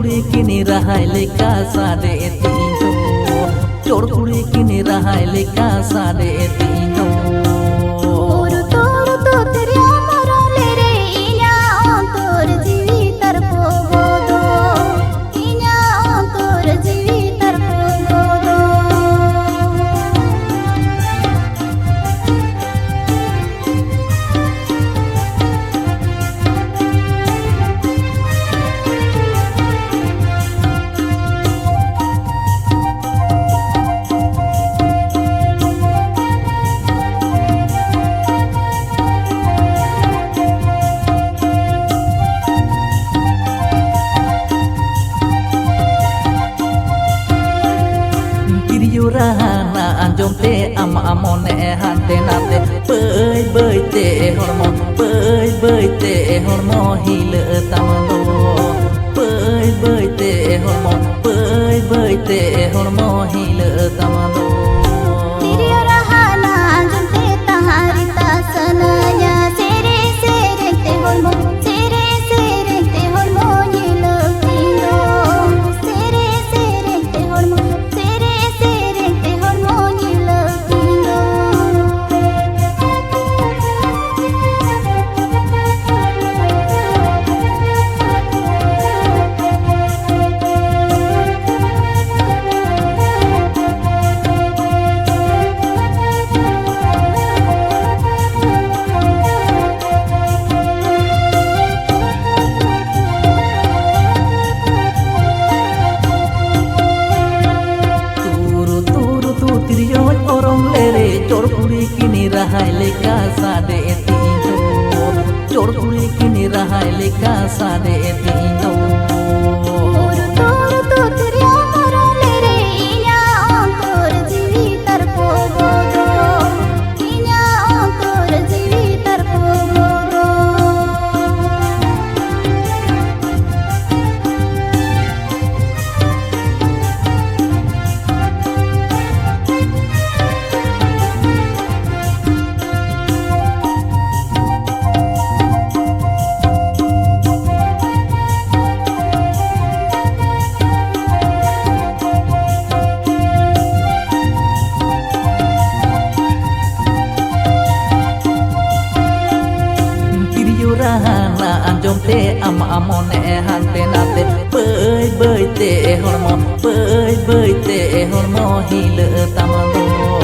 कुड़ी किनी रहाय लेका साडे तीनो चोर कुड़ी किनी रहाय लेका साडे तीनो rahana anjom te ama amone hante nate bơi te hormo bơi te hormo hile tamalo bơi te hormo bơi te hormo hile tamalo tiriyo rahana anjom te tahari tasanaya sere te hormo sere te hormo hile tino sere te hormo चोर कुड़ी किनी रहाय लेका साडे तीनो चोर कुड़ी किनी रहाय लेका साडे तीनो rahana anjom te ama amone hante nate bơi te hormo bơi te hormo hile tamalo